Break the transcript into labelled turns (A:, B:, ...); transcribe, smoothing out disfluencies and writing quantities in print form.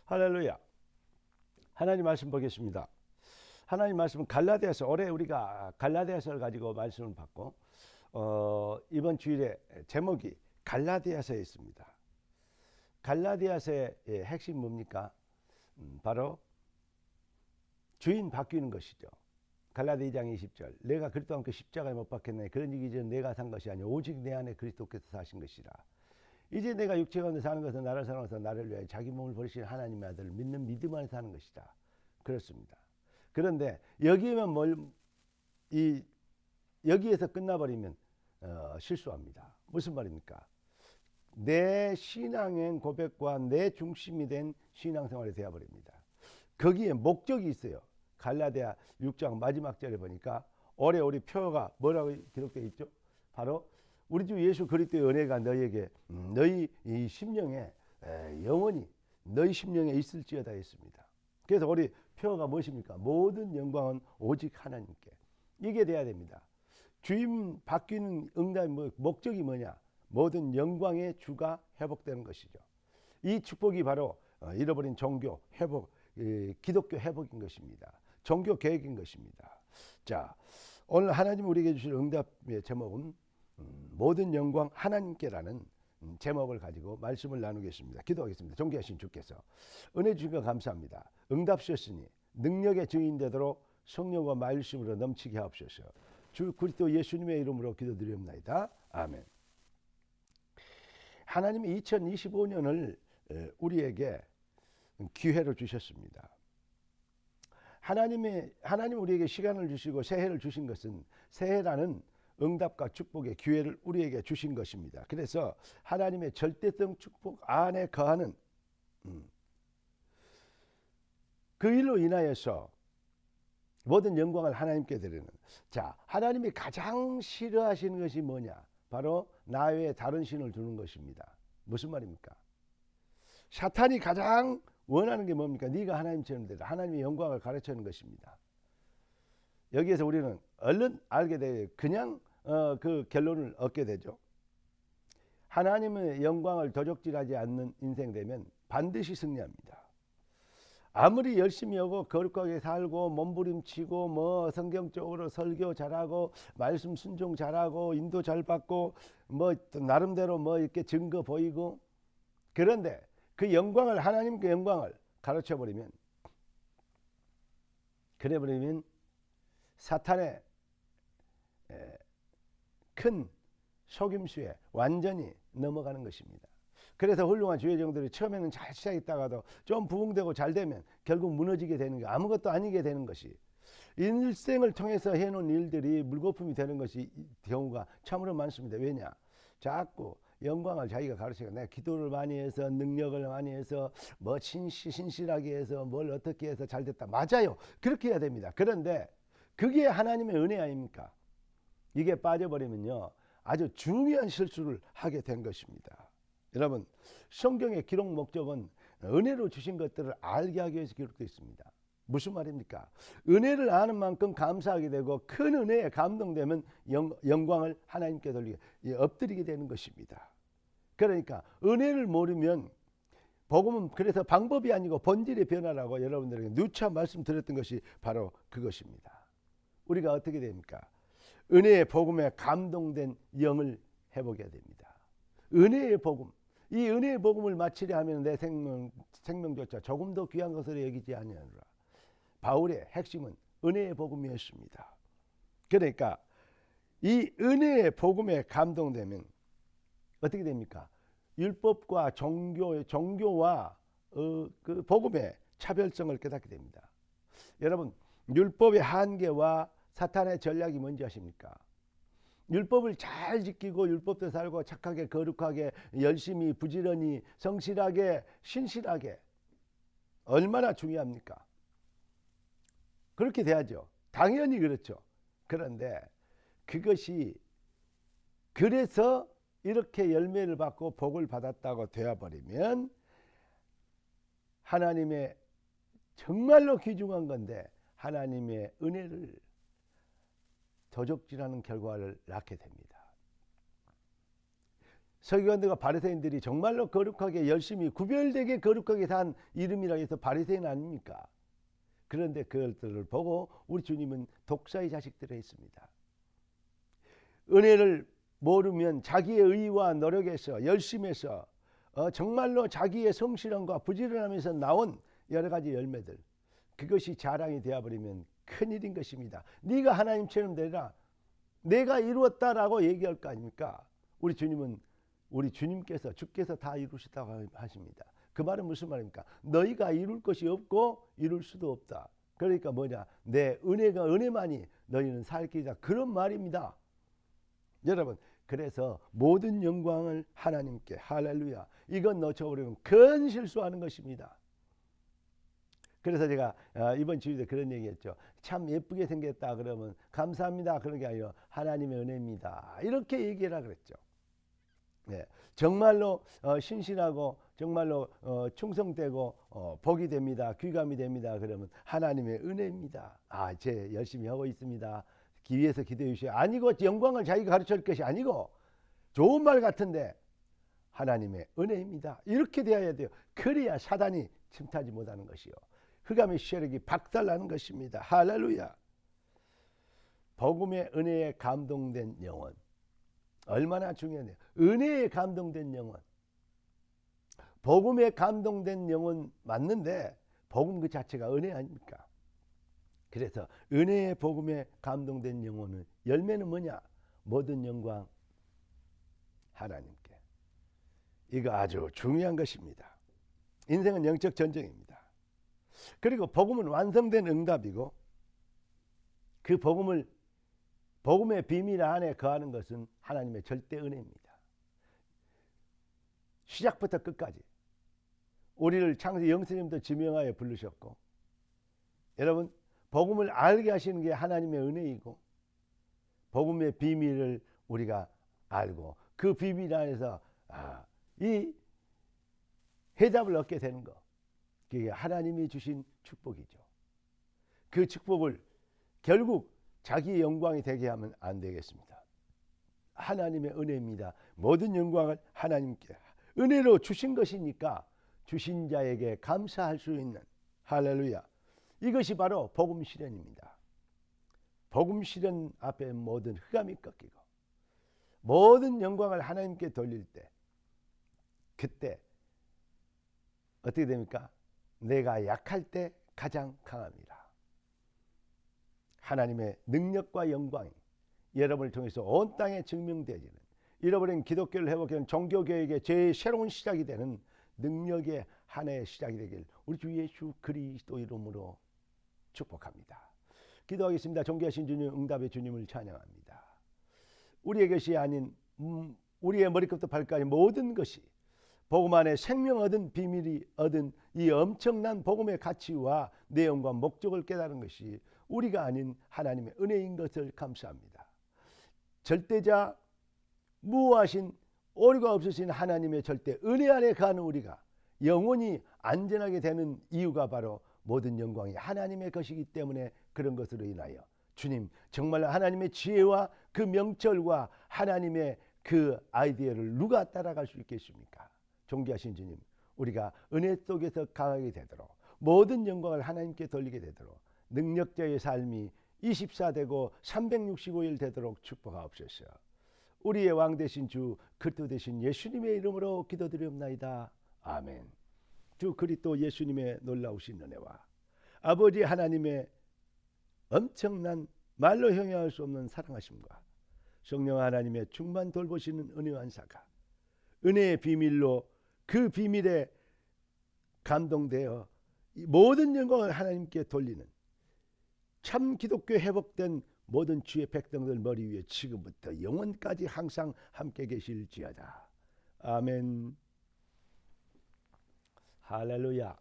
A: 할렐루야. 하나님 말씀 보겠습니다. 하나님 말씀은 갈라디아서, 올해 우리가 갈라디아서를 가지고 말씀을 받고 이번 주일에 제목이 갈라디아서에 있습니다. 갈라디아서의 핵심 뭡니까? 바로 주인 바뀌는 것이죠. 갈라디 2장 20절, 내가 그리스도와 함께 십자가에 못 박혔네. 그런 얘기 전 내가 산 것이 아니오 오직 내 안에 그리스도께서 사신 것이라. 이제 내가 육체 가운데 사는 것은 나를 사랑하사 나를 위하여 자기 몸을 버리신 하나님의 아들을 믿는 믿음 안에 사는 것이다. 그렇습니다. 그런데 여기에만 여기에서 끝나버리면 실수합니다. 무슨 말입니까? 내 신앙의 고백과 내 중심이 된 신앙생활이 되어버립니다. 거기에 목적이 있어요. 갈라디아 6장 마지막 절에 보니까 올해 우리 표가 뭐라고 기록되어 있죠? 바로 우리 주 예수 그리스도의 은혜가 너희에게 너희 이 심령에 영원히 너희 심령에 있을지어다 했습니다. 그래서 우리 표가 무엇입니까? 모든 영광은 오직 하나님께. 이게 돼야 됩니다. 주임 바뀌는 응답의 목적이 뭐냐? 모든 영광의 주가 회복되는 것이죠. 이 축복이 바로 잃어버린 종교 회복, 기독교 회복인 것입니다. 종교 계획인 것입니다. 자, 오늘 하나님 우리에게 주실 응답의 제목은 모든 영광 하나님께라는 제목을 가지고 말씀을 나누겠습니다. 기도하겠습니다. 존귀하신 주께서 은혜 주시며 감사합니다. 응답 주셨으니 능력의 증인 되도록 성령과 말씀으로 넘치게 하옵소서. 주 그리스도 예수님의 이름으로 기도드립니다. 아멘. 하나님이 2025년을 우리에게 기회로 주셨습니다. 하나님 우리에게 시간을 주시고 새해를 주신 것은, 새해라는 응답과 축복의 기회를 우리에게 주신 것입니다. 그래서 하나님의 절대성 축복 안에 거하는 그 일로 인하여서 모든 영광을 하나님께 드리는, 자, 하나님이 가장 싫어하시는 것이 뭐냐? 바로 나 외에 다른 신을 두는 것입니다. 무슨 말입니까? 사탄이 가장 원하는 게 뭡니까? 네가 하나님처럼 되라. 하나님의 영광을 가르치는 것입니다. 여기에서 우리는 얼른 알게 되요. 그냥 그 결론을 얻게 되죠. 하나님의 영광을 도적질하지 않는 인생 되면 반드시 승리합니다. 아무리 열심히 하고 거룩하게 살고 몸부림치고 뭐 성경적으로 설교 잘하고 말씀 순종 잘하고 인도 잘 받고 뭐 나름대로 뭐 이렇게 증거 보이고, 그런데 그 영광을, 하나님께 영광을 가르쳐 버리면, 그래 버리면 사탄의 큰 속임수에 완전히 넘어가는 것입니다. 그래서 훌륭한 주의종들이 처음에는 잘 시작했다가도 좀 부흥되고 잘 되면 결국 무너지게 되는 게, 아무것도 아니게 되는 것이, 일생을 통해서 해놓은 일들이 물거품이 되는 것이 경우가 참으로 많습니다. 왜냐? 자꾸 영광을 자기가 가르치고 내가 기도를 많이 해서 능력을 많이 해서 뭐 신실하게 해서 뭘 어떻게 해서 잘 됐다. 맞아요. 그렇게 해야 됩니다. 그런데 그게 하나님의 은혜 아닙니까? 이게 빠져버리면요 아주 중요한 실수를 하게 된 것입니다. 여러분, 성경의 기록 목적은 은혜로 주신 것들을 알게 하기 위해서 기록되어 있습니다. 무슨 말입니까? 은혜를 아는 만큼 감사하게 되고 큰 은혜에 감동되면 영광을 하나님께 돌리게, 엎드리게 되는 것입니다. 그러니까 은혜를 모르면, 복음은 그래서 방법이 아니고 본질의 변화라고 여러분들에게 누차 말씀드렸던 것이 바로 그것입니다. 우리가 어떻게 됩니까? 은혜의 복음에 감동된 영을 회복해야 됩니다. 은혜의 복음, 이 은혜의 복음을 마치려 하면 내 생명조차 조금 더 귀한 것으로 여기지 아니하노라. 바울의 핵심은 은혜의 복음이었습니다. 그러니까 이 은혜의 복음에 감동되면 어떻게 됩니까? 율법과 종교와 그 복음의 차별성을 깨닫게 됩니다. 여러분, 율법의 한계와 사탄의 전략이 뭔지 아십니까? 율법을 잘 지키고 율법대로 살고 착하게 거룩하게 열심히 부지런히 성실하게 신실하게, 얼마나 중요합니까? 그렇게 돼야죠. 당연히 그렇죠. 그런데 그것이, 그래서 이렇게 열매를 받고 복을 받았다고 되어버리면 하나님의 정말로 귀중한 건데 하나님의 은혜를 도적질하는 결과를 낳게 됩니다. 서기관들과 바리새인들이 정말로 거룩하게 열심히 구별되게 거룩하게 산 이름이라 해서 바리새인 아닙니까? 그런데 그것들을 보고 우리 주님은 독사의 자식들을 했습니다. 은혜를 모르면 자기의 의와 노력에서 열심에서 정말로 자기의 성실함과 부지런함에서 나온 여러 가지 열매들, 그것이 자랑이 되어버리면 큰일인 것입니다. 네가 하나님처럼 되라, 내가 이루었다라고 얘기할 거 아닙니까? 우리 주님은 우리 주님께서 주께서 다 이루시다고 하십니다. 그 말은 무슨 말입니까? 너희가 이룰 것이 없고 이룰 수도 없다. 그러니까 뭐냐? 내 은혜가 은혜만이 너희는 살 길이다. 그런 말입니다. 여러분, 그래서 모든 영광을 하나님께, 할렐루야, 이건 놓쳐버리면 큰 실수하는 것입니다. 그래서 제가 이번 주일에 그런 얘기했죠. 참 예쁘게 생겼다 그러면 감사합니다 그런 게 아니라 하나님의 은혜입니다 이렇게 얘기하라 그랬죠. 네, 정말로 신실하고 정말로 충성되고 복이 됩니다, 귀감이 됩니다 그러면 하나님의 은혜입니다. 아, 제 열심히 하고 있습니다, 위해서 기도해 주셔야, 아니고 영광을 자기가 가르칠 것이 아니고 좋은 말 같은데 하나님의 은혜입니다 이렇게 되어야 돼요. 그래야 사단이 침투하지 못하는 것이요, 흑암의 세력이 박살나는 것입니다. 할렐루야. 복음의 은혜에 감동된 영혼, 얼마나 중요해요. 은혜에 감동된 영혼, 복음에 감동된 영혼 맞는데 복음 그 자체가 은혜 아닙니까? 그래서 은혜의 복음에 감동된 영혼은 열매는 뭐냐? 모든 영광 하나님께. 이거 아주 중요한 것입니다. 인생은 영적 전쟁입니다. 그리고 복음은 완성된 응답이고, 그 복음의 비밀 안에 거하는 것은 하나님의 절대 은혜입니다. 시작부터 끝까지 우리를 창세 영생님도 지명하여 부르셨고, 여러분 복음을 알게 하시는 게 하나님의 은혜이고, 복음의 비밀을 우리가 알고 그 비밀 안에서 이 해답을 얻게 되는 것, 그게 하나님이 주신 축복이죠. 그 축복을 결국 자기의 영광이 되게 하면 안 되겠습니다. 하나님의 은혜입니다. 모든 영광을 하나님께 은혜로 주신 것이니까 주신 자에게 감사할 수 있는, 할렐루야, 이것이 바로 복음 실현입니다. 복음 실현 앞에 모든 흑암이 꺾이고 모든 영광을 하나님께 돌릴 때, 그때 어떻게 됩니까? 내가 약할 때 가장 강합니다. 하나님의 능력과 영광이 여러분을 통해서 온 땅에 증명되지는, 잃어버린 기독교를 회복하는 종교개혁의 제 새로운 시작이 되는 능력의 한 해의 시작이 되길 우리 주 예수 그리스도 이름으로 축복합니다. 기도하겠습니다. 존귀하신 주님, 응답의 주님을 찬양합니다. 우리의 것이 아닌 우리의 머리끝부터 발까지 모든 것이 복음 안에 생명 얻은 비밀이 얻은 이 엄청난 복음의 가치와 내용과 목적을 깨달은 것이 우리가 아닌 하나님의 은혜인 것을 감사합니다. 절대자 무하신 오류가 없으신 하나님의 절대 은혜 안에 가는 우리가 영원히 안전하게 되는 이유가 바로 모든 영광이 하나님의 것이기 때문에 그런 것으로 인하여 주님, 정말 하나님의 지혜와 그 명철과 하나님의 그 아이디어를 누가 따라갈 수 있겠습니까? 존귀하신 주님, 우리가 은혜 속에서 강하게 되도록, 모든 영광을 하나님께 돌리게 되도록 능력자의 삶이 24되고 365일 되도록 축복하옵소서. 우리의 왕 되신 주 그리스도 되신 예수님의 이름으로 기도드리옵나이다. 아멘. 주 그리스도 예수님의 놀라우신 은혜와 아버지 하나님의 엄청난 말로 형용할 수 없는 사랑하심과 성령 하나님의 충만 돌보시는 은혜와 은사가 은혜의 비밀로 그 비밀에 감동되어 모든 영광을 하나님께 돌리는 참 기독교 회복된 모든 주의 백성들 머리 위에 지금부터 영원까지 항상 함께 계실지어다. 아멘. 할렐루야.